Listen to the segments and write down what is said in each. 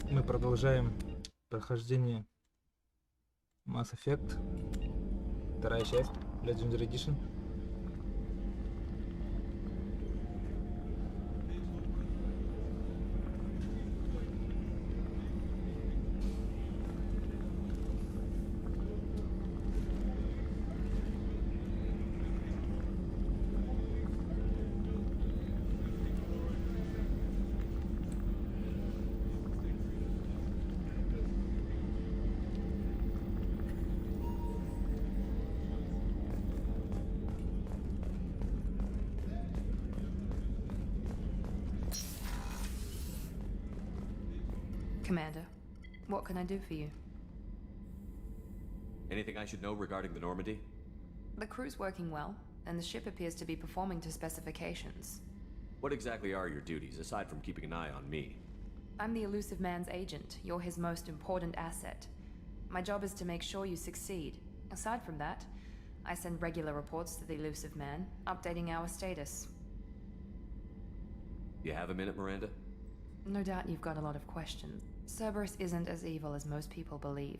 Мы продолжаем прохождение Mass Effect, вторая часть, Legendary Edition. Commander, what can I do for you? Anything I should know regarding the Normandy? The crew's working well, and the ship appears to be performing to specifications. What exactly are your duties, aside from keeping an eye on me? I'm the Elusive Man's agent. You're his most important asset. My job is to make sure you succeed. Aside from that, I send regular reports to the Elusive Man, updating our status. You have a minute, Miranda? No doubt you've got a lot of questions. Cerberus isn't as evil as most people believe.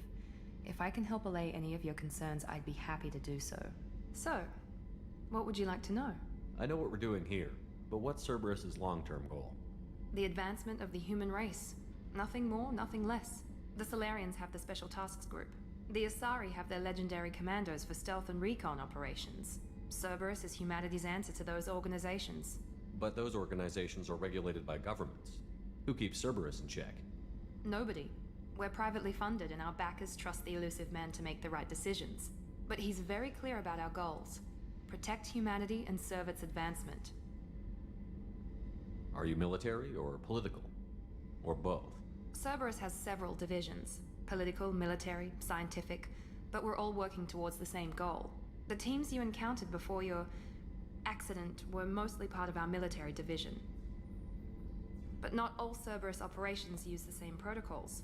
If I can help allay any of your concerns, I'd be happy to do so. So, what would you like to know? I know what we're doing here, but what's Cerberus's long-term goal? The advancement of the human race. Nothing more, nothing less. The Solarians have the Special Tasks Group. The Asari have their legendary commandos for stealth and recon operations. Cerberus is humanity's answer to those organizations. But those organizations are regulated by governments. Who keeps Cerberus in check? Nobody. We're privately funded and our backers trust the Elusive Man to make the right decisions. But he's very clear about our goals. Protect humanity and serve its advancement. Are you military or political? Or both? Cerberus has several divisions. Political, military, scientific. But we're all working towards the same goal. The teams you encountered before your accident were mostly part of our military division. But not all Cerberus operations use the same protocols.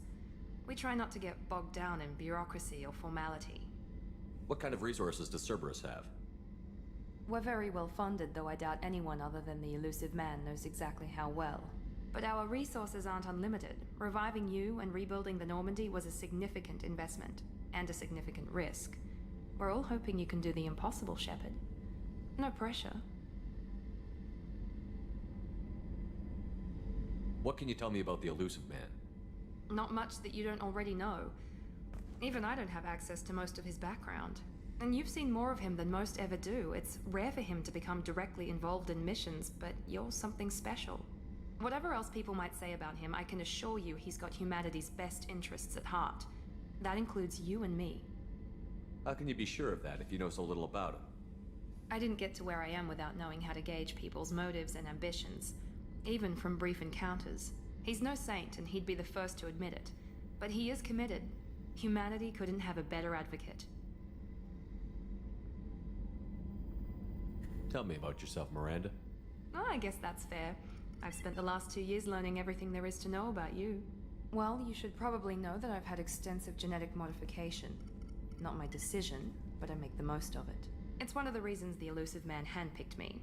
We try not to get bogged down in bureaucracy or formality. What kind of resources does Cerberus have? We're very well funded, though I doubt anyone other than the Elusive Man knows exactly how well. But our resources aren't unlimited. Reviving you and rebuilding the Normandy was a significant investment, and a significant risk. We're all hoping you can do the impossible, Shepard. No pressure. What can you tell me about the Elusive Man? Not much that you don't already know. Even I don't have access to most of his background. And you've seen more of him than most ever do. It's rare for him to become directly involved in missions, but you're something special. Whatever else people might say about him, I can assure you he's got humanity's best interests at heart. That includes you and me. How can you be sure of that if you know so little about him? I didn't get to where I am without knowing how to gauge people's motives and ambitions. Even from brief encounters. He's no saint, and he'd be the first to admit it. But he is committed. Humanity couldn't have a better advocate. Tell me about yourself, Miranda. Oh, I guess that's fair. I've spent the last 2 years learning everything there is to know about you. Well, you should probably know that I've had extensive genetic modification. Not my decision, but I make the most of it. It's one of the reasons the Elusive Man handpicked me.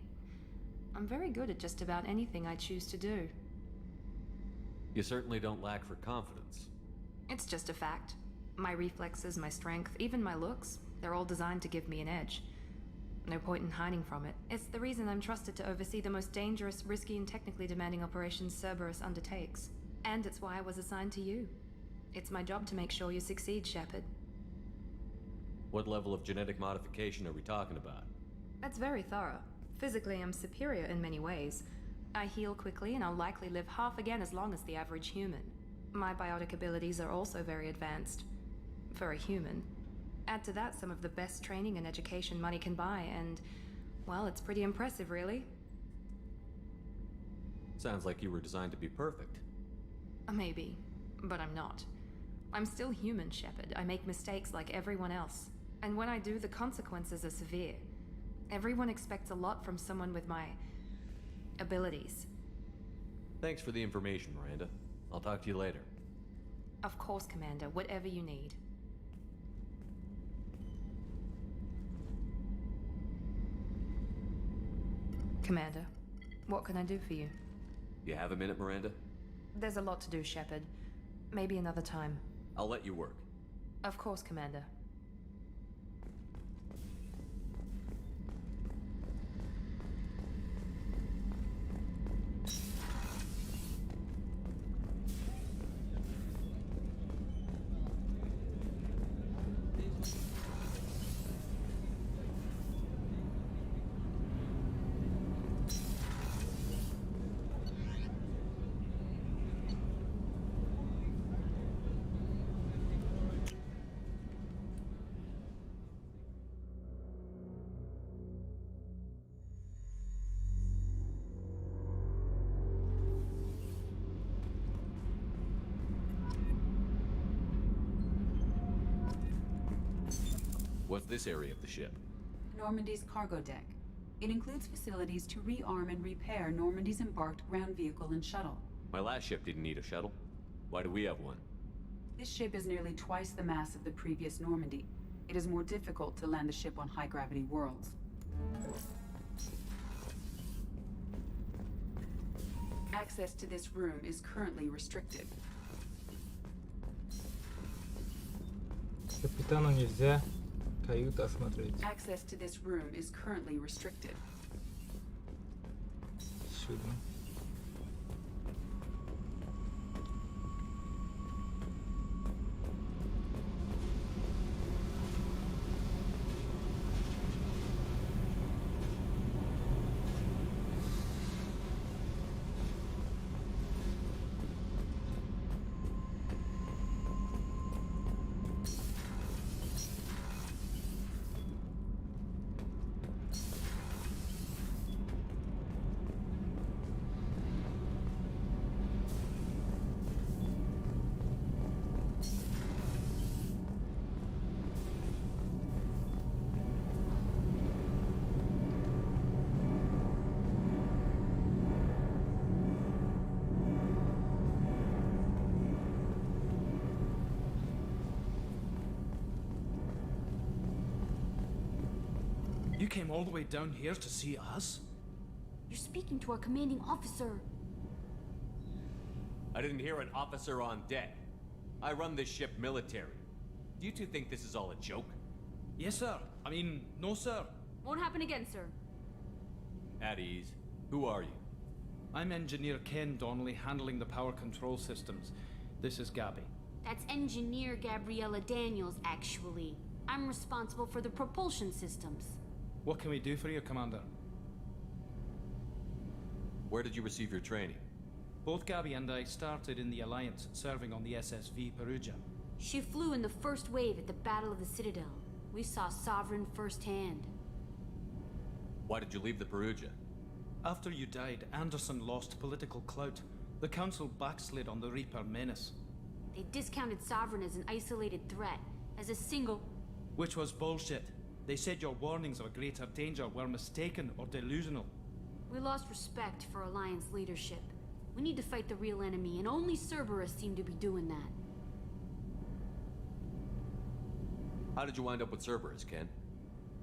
I'm very good at just about anything I choose to do. You certainly don't lack for confidence. It's just a fact. My reflexes, my strength, even my looks, they're all designed to give me an edge. No point in hiding from it. It's the reason I'm trusted to oversee the most dangerous, risky, and technically demanding operations Cerberus undertakes. And it's why I was assigned to you. It's my job to make sure you succeed, Shepard. What level of genetic modification are we talking about? That's very thorough. Physically, I'm superior in many ways. I heal quickly, and I'll likely live half again as long as the average human. My biotic abilities are also very advanced. For a human. Add to that some of the best training and education money can buy, and, well, it's pretty impressive, really. Sounds like you were designed to be perfect. Maybe, but I'm not. I'm still human, Shepard. I make mistakes like everyone else. And when I do, the consequences are severe. Everyone expects a lot from someone with my abilities. Thanks for the information, Miranda. I'll talk to you later. Of course, Commander. Whatever you need. Commander, what can I do for you? You have a minute, Miranda? There's a lot to do, Shepard. Maybe another time. I'll let you work. Of course, Commander. What's this area of the ship? Normandy's cargo deck. It includes facilities to rearm and repair Normandy's embarked ground vehicle and shuttle. My last ship didn't need a shuttle. Why do we have one? This ship is nearly twice the mass of the previous Normandy. It is more difficult to land the ship on high-gravity worlds. Access to this room is currently restricted. Капитану нельзя каюту осмотреть. Access to this room is currently restricted. Чудно. You came all the way down here to see us? You're speaking to our commanding officer. I didn't hear an officer on deck. I run this ship military. Do you two think this is all a joke? Yes, sir. I mean, no, sir. Won't happen again, sir. At ease. Who are you? I'm Engineer Ken Donnelly, handling the power control systems. This is Gabby. That's Engineer Gabriella Daniels, actually. I'm responsible for the propulsion systems. What can we do for you, Commander? Where did you receive your training? Both Gabby and I started in the Alliance, serving on the SSV Perugia. She flew in the first wave at the Battle of the Citadel. We saw Sovereign firsthand. Why did you leave the Perugia? After you died, Anderson lost political clout. The Council backslid on the Reaper menace. They discounted Sovereign as an isolated threat, as a single... Which was bullshit. They said your warnings of a greater danger were mistaken or delusional. We lost respect for Alliance leadership. We need to fight the real enemy, and only Cerberus seemed to be doing that. How did you wind up with Cerberus, Ken?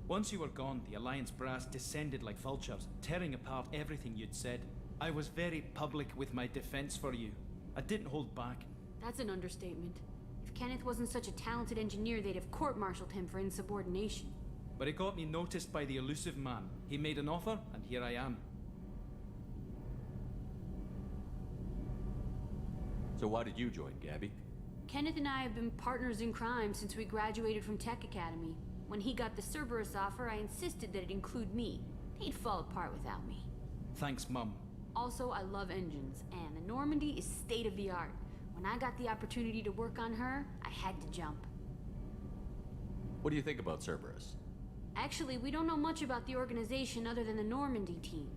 Once you were gone, the Alliance brass descended like vultures, tearing apart everything you'd said. I was very public with my defense for you. I didn't hold back. That's an understatement. If Kenneth wasn't such a talented engineer, they'd have court-martialed him for insubordination. But it got me noticed by the elusive man. He made an offer, and here I am. So why did you join, Gabby? Kenneth and I have been partners in crime since we graduated from Tech Academy. When he got the Cerberus offer, I insisted that it include me. They'd fall apart without me. Thanks, Mum. Also, I love engines, and the Normandy is state-of-the-art. When I got the opportunity to work on her, I had to jump. What do you think about Cerberus? Actually, we don't know much about the organization other than the Normandy team.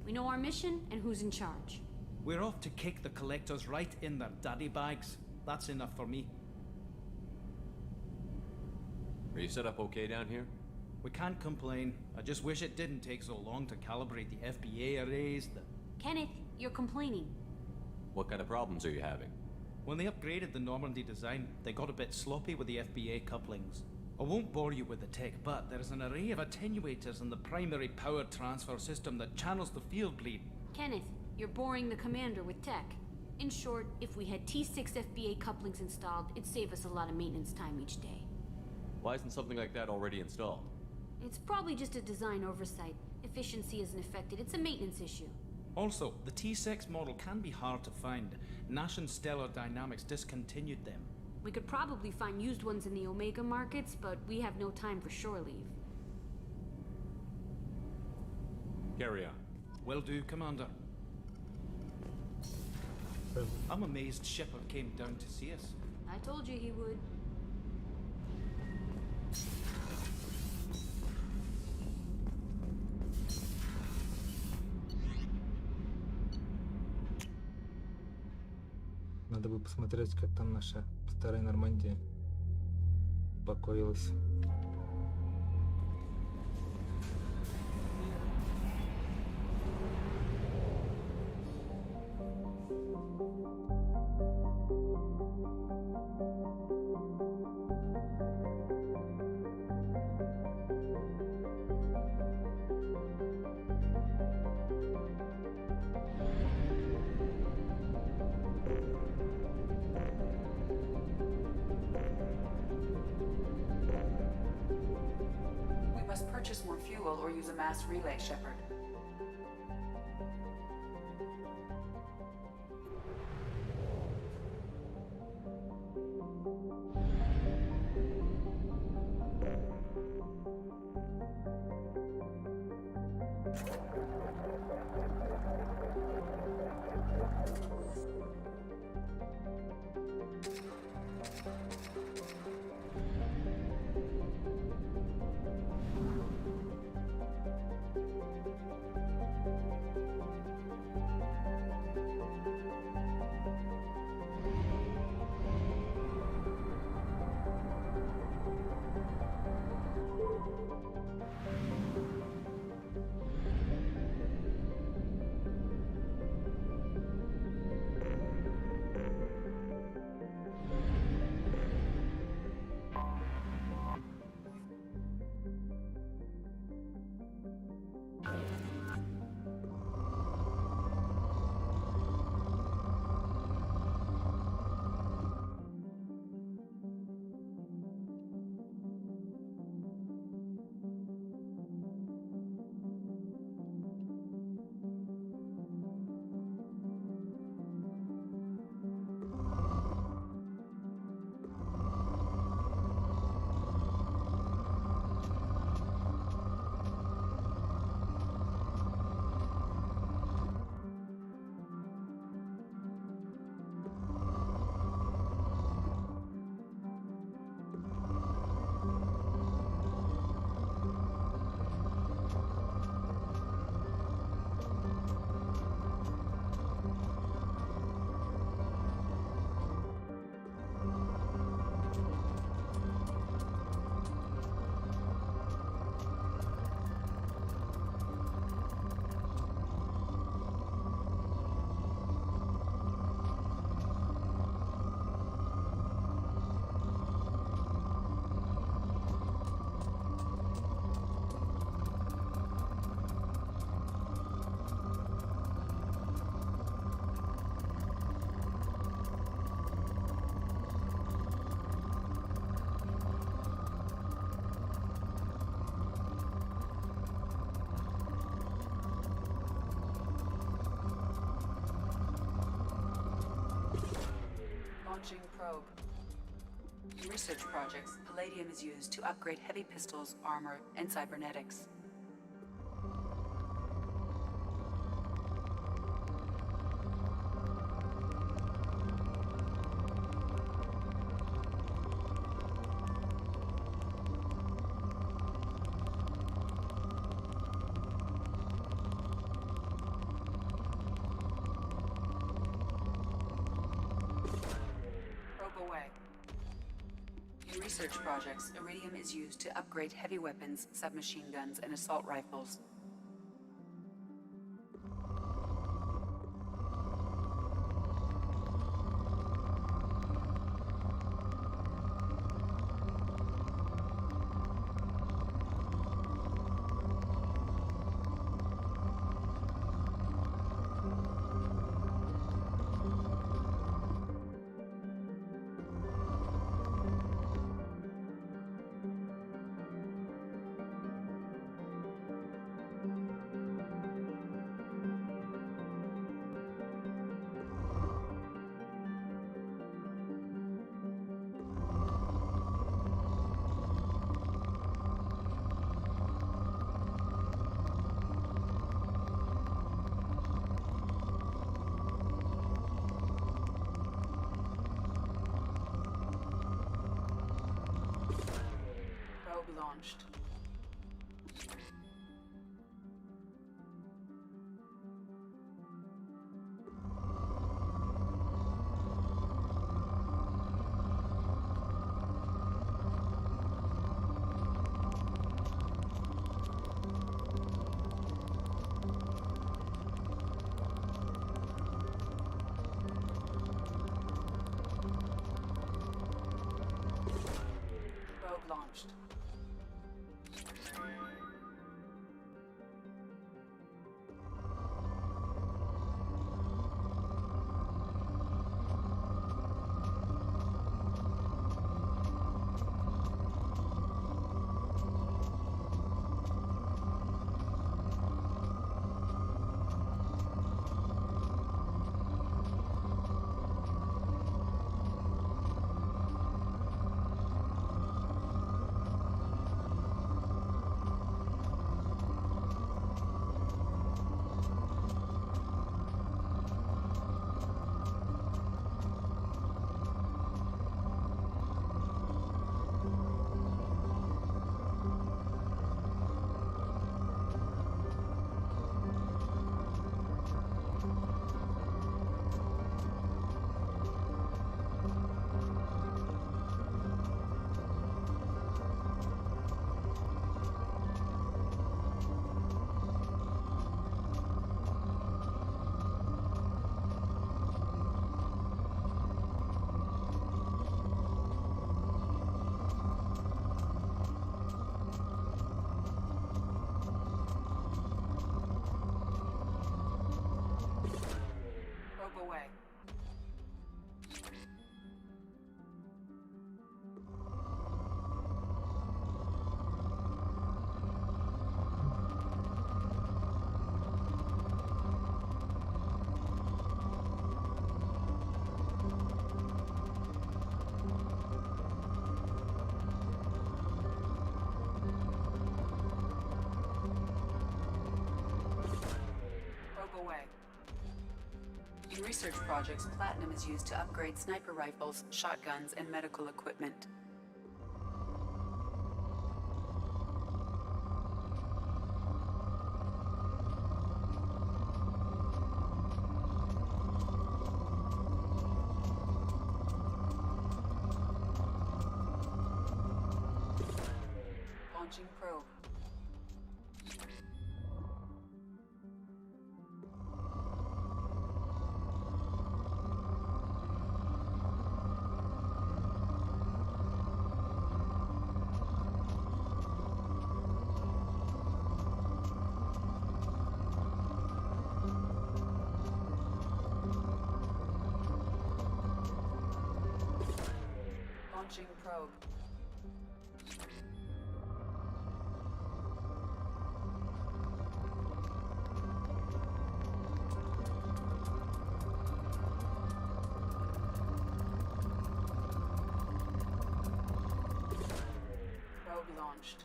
We know our mission and who's in charge. We're off to kick the collectors right in their daddy bags. That's enough for me. Are you set up okay down here? We can't complain. I just wish it didn't take so long to calibrate the FBA arrays. Kenneth, you're complaining. What kind of problems are you having? When they upgraded the Normandy design, they got a bit sloppy with the FBA couplings. I won't bore you with the tech, but there is an array of attenuators in the primary power transfer system that channels the field bleed. Kenneth, you're boring the commander with tech. In short, if we had T6 FBA couplings installed, it'd save us a lot of maintenance time each day. Why isn't something like that already installed? It's probably just a design oversight. Efficiency isn't affected, it's a maintenance issue. Also, the T6 model can be hard to find. Nash and Stellar Dynamics discontinued them. We could probably find used ones in the Omega markets, but we have no time for shore leave. Carry on. Will do, Commander. I'm amazed Shepard came down to see us. I told you he would. Надо бы посмотреть, как там наша старая Нормандия покоилась. We must purchase more fuel or use a mass relay, Shepard. Launching probe. In research projects, palladium is used to upgrade heavy pistols, armor, and cybernetics. Away. In research projects, iridium is used to upgrade heavy weapons, submachine guns, and assault rifles. launched. Probe launched. Probe away. Probe away. In research projects, platinum is used to upgrade sniper rifles, shotguns, and medical equipment. Launching probe. Launching probe. Probe launched.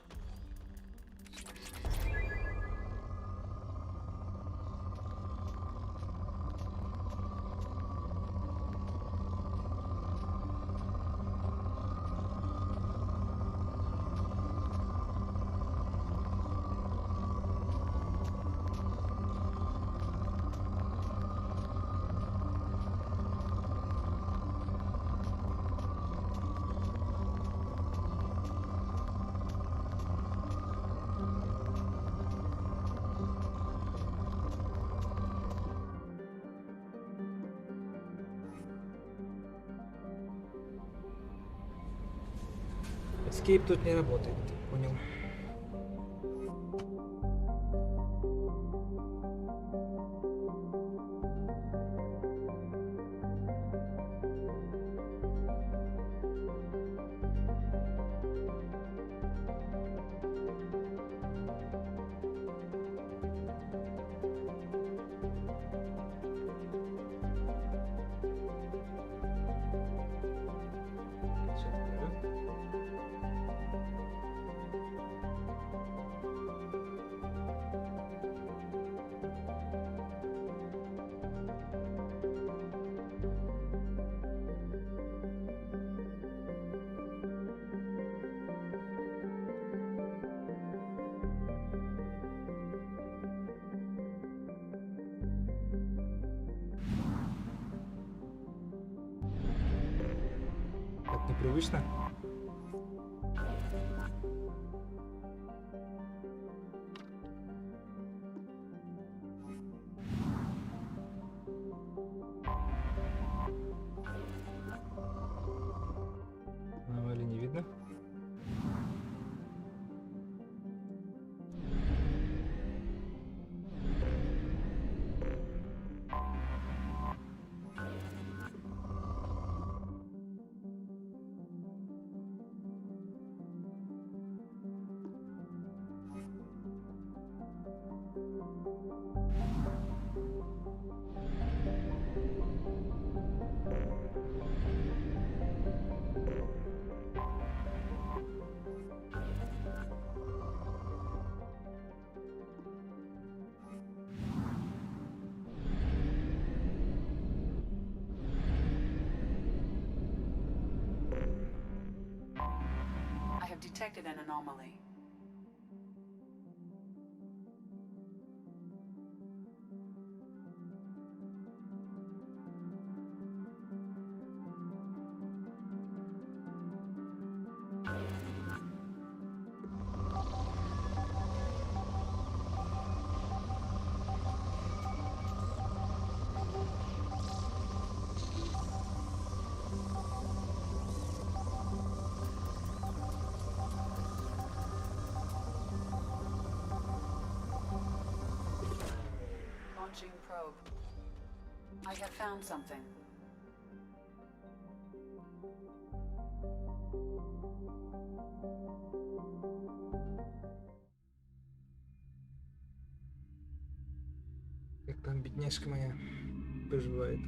Escape тут не работает, понял. Сейчас говорю. Непривычно? Или не видно? I have detected an anomaly. Launching probe. I have found something. Как там бедняжка моя поживает?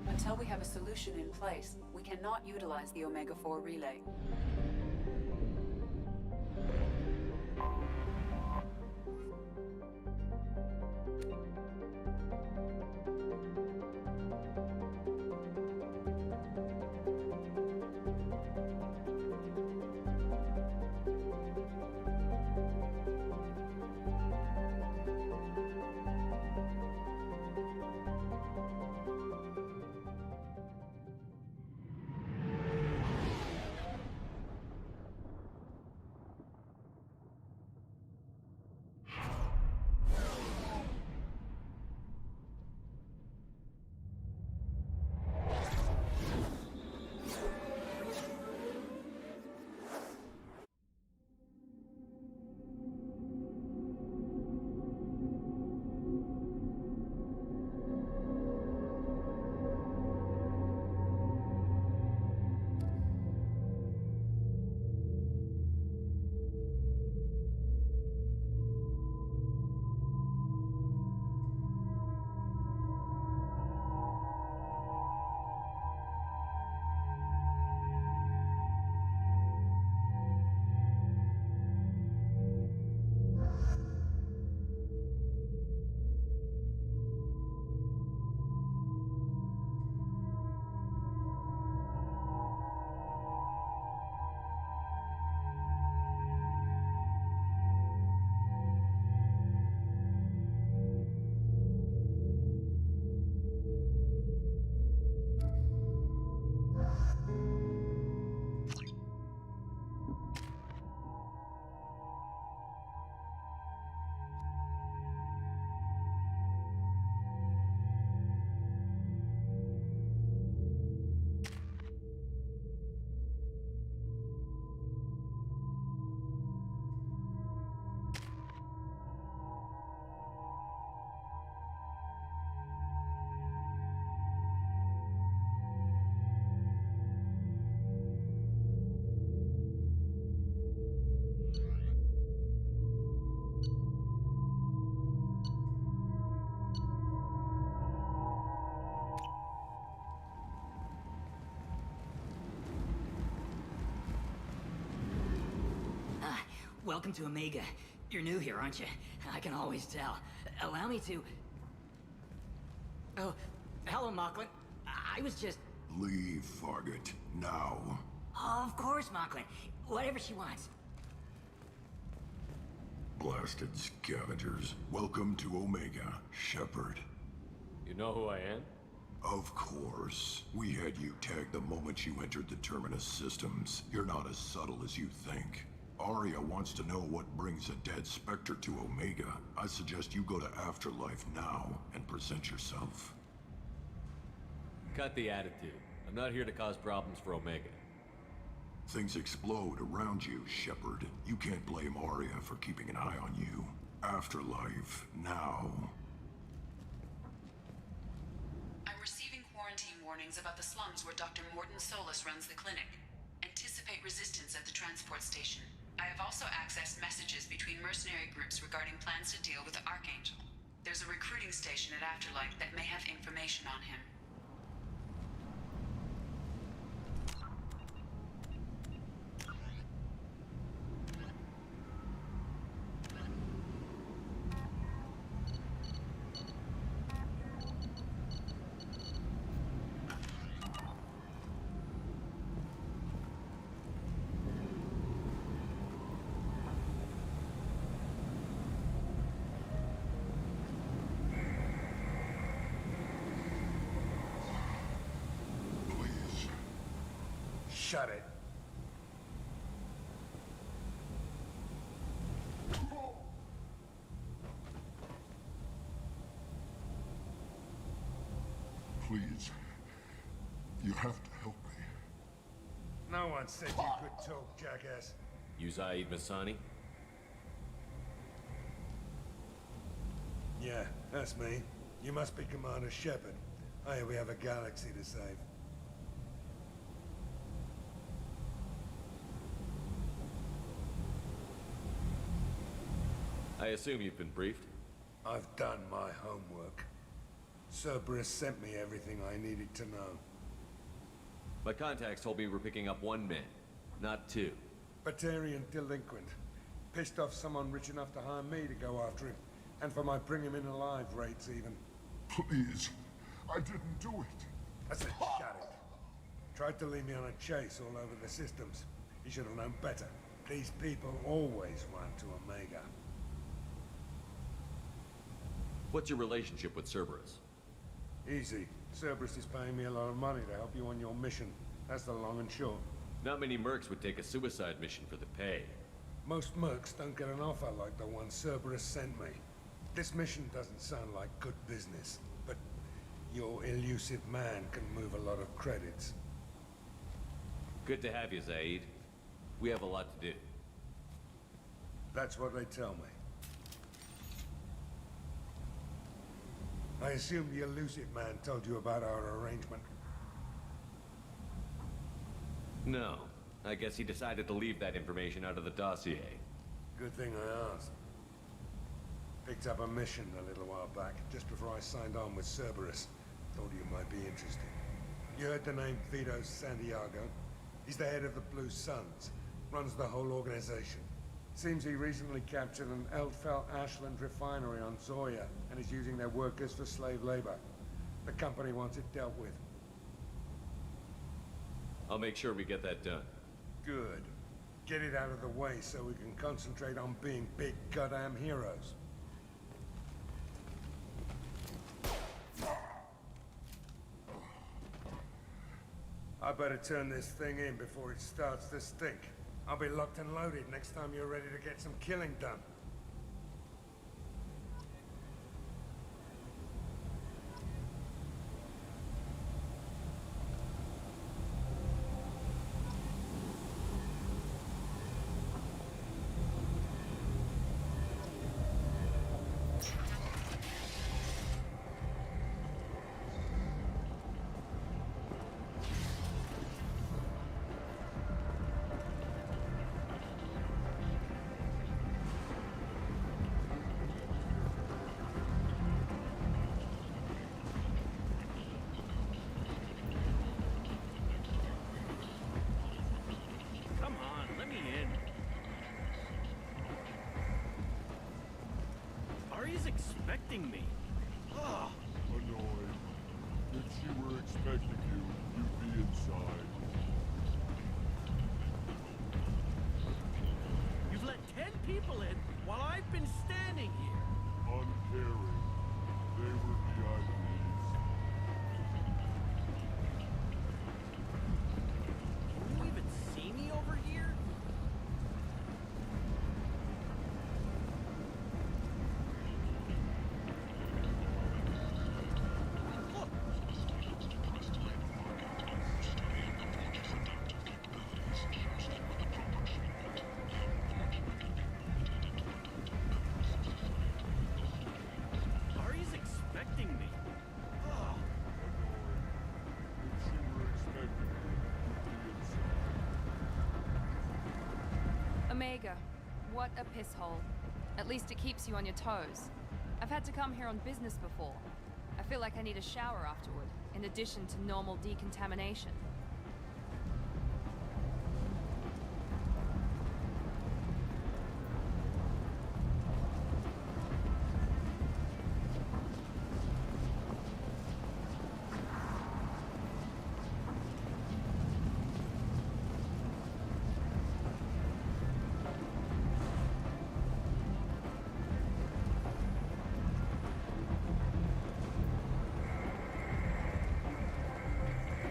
Until we have a solution in place, we cannot utilize the Omega-4 relay. Welcome to Omega. You're new here, aren't you? I can always tell. Allow me to... Oh, hello, Mocklin. I was just... Leave, Fargate. Now. Oh, of course, Mocklin. Whatever she wants. Blasted scavengers. Welcome to Omega, Shepard. You know who I am? Of course. We had you tagged the moment you entered the Terminus systems. You're not as subtle as you think. Arya wants to know what brings a dead Spectre to Omega. I suggest you go to Afterlife now and present yourself. Cut the attitude. I'm not here to cause problems for Omega. Things explode around you, Shepard. You can't blame Arya for keeping an eye on you. Afterlife now. I'm receiving quarantine warnings about the slums where Dr. Morton Solus runs the clinic. Anticipate resistance at the transport station. I have also accessed messages between mercenary groups regarding plans to deal with the Archangel. There's a recruiting station at Afterlife that may have information on him. Shut it. Please. You have to help me. No one said you could talk, jackass. You Zaid Masani? Yeah, that's me. You must be Commander Shepard. Hey, we have a galaxy to save. I assume you've been briefed? I've done my homework. Cerberus sent me everything I needed to know. My contacts told me we're picking up 1 man, not 2. Batarian delinquent. Pissed off someone rich enough to hire me to go after him. And for my bring him in alive rates even. Please. I didn't do it. I said shut it. Tried to lead me on a chase all over the systems. He should have known better. These people always run to Omega. What's your relationship with Cerberus? Easy. Cerberus is paying me a lot of money to help you on your mission. That's the long and short. Not many mercs would take a suicide mission for the pay. Most mercs don't get an offer like the one Cerberus sent me. This mission doesn't sound like good business, but your elusive man can move a lot of credits. Good to have you, Zaid. We have a lot to do. That's what they tell me. I assume the elusive man told you about our arrangement. No. I guess he decided to leave that information out of the dossier. Good thing I asked. Picked up a mission a little while back, just before I signed on with Cerberus. Thought you might be interested. You heard the name Vito Santiago? He's the head of the Blue Suns. Runs the whole organization. Seems he recently captured an Eldfell Ashland refinery on Zoya and is using their workers for slave labor. The company wants it dealt with. I'll make sure we get that done. Good. Get it out of the way so we can concentrate on being big goddamn heroes. I better turn this thing in before it starts to stink. I'll be locked and loaded next time you're ready to get some killing done. Expecting me. Ah, Annoyed. If she were expecting you, you'd be inside. you've let 10 people in while I've been standing here. Uncaring. They were VIPs. Can you even see me over here? Omega, what a piss hole. At least it keeps you on your toes. I've had to come here on business before. I feel like I need a shower afterward, in addition to normal decontamination.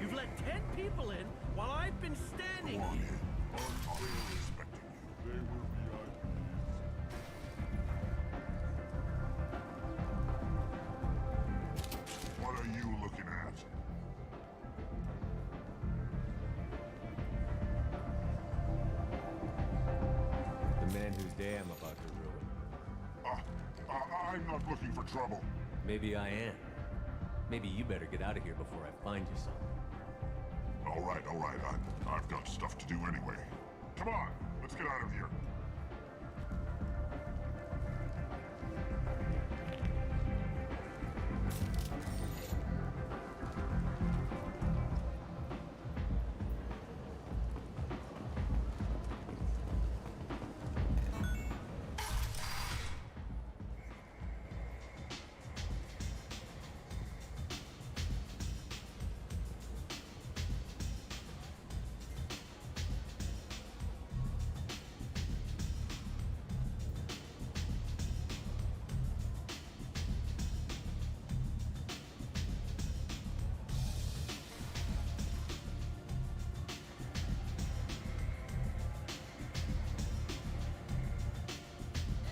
You've let 10 people in while I've been Go standing on here. in. They're respecting you. They will be What are you looking at? The man whose day I'm about to ruin. I'm not looking for trouble. Maybe I am. Maybe you better get out of here before I find you something. All right. I've got stuff to do anyway. Come on, let's get out of here.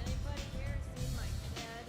Anybody here seen my dad?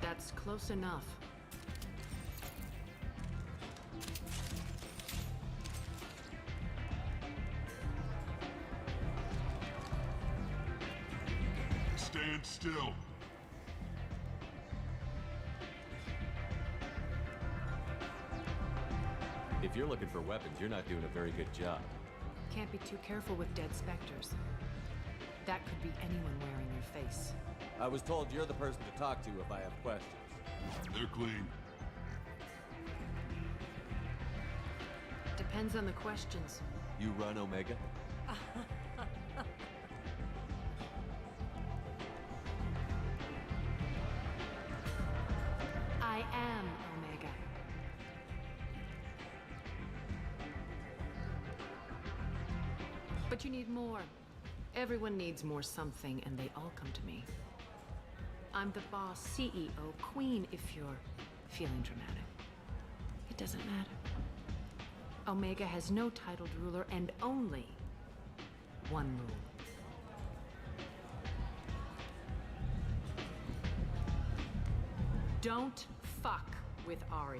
That's close enough. Stand still. If you're looking for weapons, you're not doing a very good job. Can't be too careful with dead specters. That could be anyone wearing your face. I was told you're the person to talk to if I have questions. They're clean. Depends on the questions. You run Omega? I am Omega. But you need more. Everyone needs more something, and they all come to me. I'm the boss, CEO, queen, if you're feeling dramatic. It doesn't matter. Omega has no titled ruler and only one rule. Don't fuck with Arya.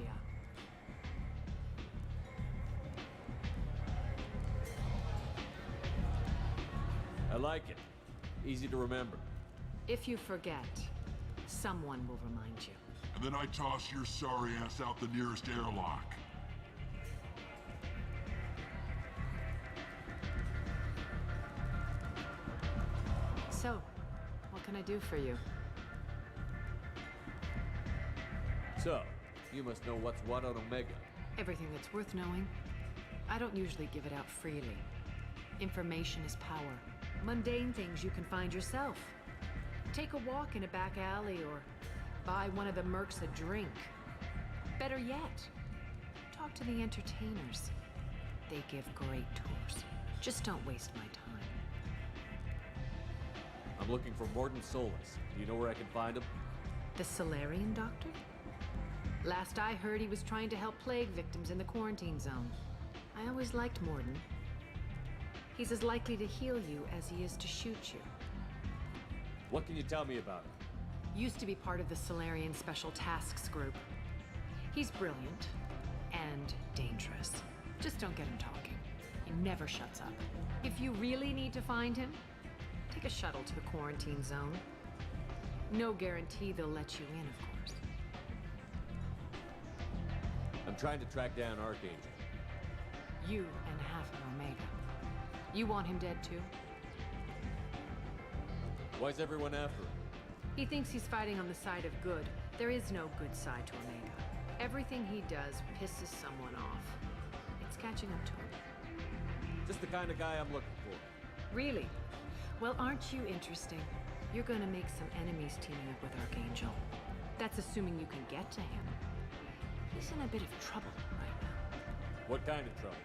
I like it. Easy to remember. If you forget, someone will remind you. And then I toss your sorry ass out the nearest airlock. So, what can I do for you? So, you must know what's what on Omega. Everything that's worth knowing. I don't usually give it out freely. Information is power. Mundane things you can find yourself. Take a walk in a back alley or buy one of the mercs a drink. Better yet, talk to the entertainers. They give great tours. Just don't waste my time. I'm looking for Morden Solus. Do you know where I can find him? The Solarian doctor? Last I heard, he was trying to help plague victims in the quarantine zone. I always liked Morden. He's as likely to heal you as he is to shoot you. What can you tell me about him? Used to be part of the Solarian Special Tasks Group. He's brilliant and dangerous. Just don't get him talking. He never shuts up. If you really need to find him, take a shuttle to the quarantine zone. No guarantee they'll let you in, of course. I'm trying to track down Archangel. You and half of Omega. You want him dead too? Why's everyone after him? He thinks he's fighting on the side of good. There is no good side to Omega. Everything he does pisses someone off. It's catching up to him. Just the kind of guy I'm looking for. Really? Well, aren't you interesting? You're gonna make some enemies teaming up with Archangel. That's assuming you can get to him. He's in a bit of trouble right now. What kind of trouble?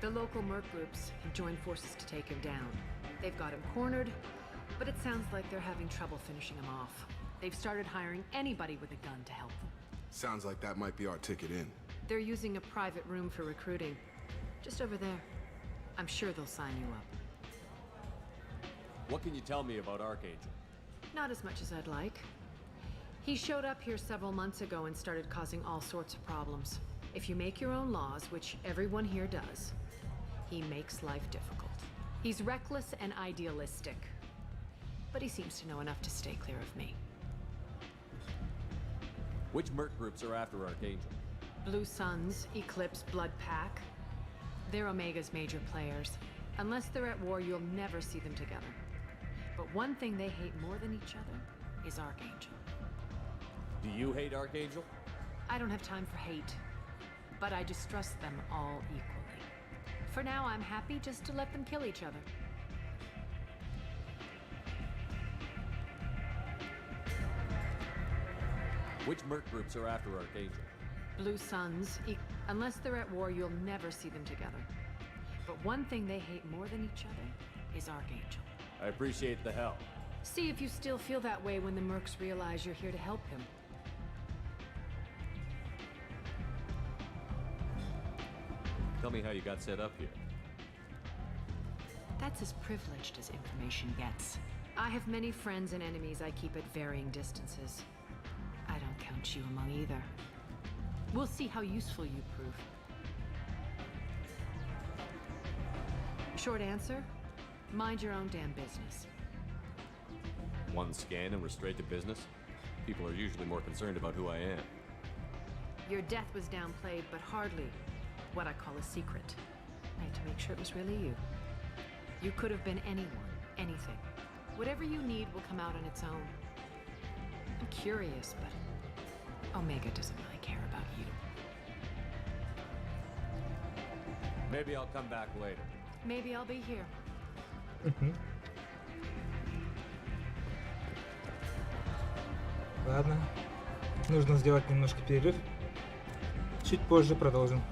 The local merc groups have joined forces to take him down. They've got him cornered, but it sounds like they're having trouble finishing him off. They've started hiring anybody with a gun to help them. Sounds like that might be our ticket in. They're using a private room for recruiting. Just over there. I'm sure they'll sign you up. What can you tell me about Archangel? Not as much as I'd like. He showed up here several months ago and started causing all sorts of problems. If you make your own laws, which everyone here does, he makes life difficult. He's reckless and idealistic. But he seems to know enough to stay clear of me. Which merc groups are after Archangel? Blue Suns, Eclipse, Blood Pack. They're Omega's major players. Unless they're at war, you'll never see them together. But one thing they hate more than each other is Archangel. Do you hate Archangel? I don't have time for hate, but I distrust them all equally. For now, I'm happy just to let them kill each other. Which merc groups are after Archangel? Blue Suns, unless they're at war, you'll never see them together. But one thing they hate more than each other is Archangel. I appreciate the help. See if you still feel that way when the mercs realize you're here to help him. Tell me how you got set up here. That's as privileged as information gets. I have many friends and enemies I keep at varying distances. I don't count you among either. We'll see how useful you prove. Short answer, mind your own damn business. One scan and we're straight to business? People are usually more concerned about who I am. Your death was downplayed, but hardly what I call a secret. I had to make sure it was really you. You could have been anyone, anything. Whatever you need will come out on its own. I'm curious, but Omega doesn't really care about you. Maybe I'll come back later. Maybe I'll be here. Ладно. Нужно сделать немножко перерыв. Чуть позже продолжим.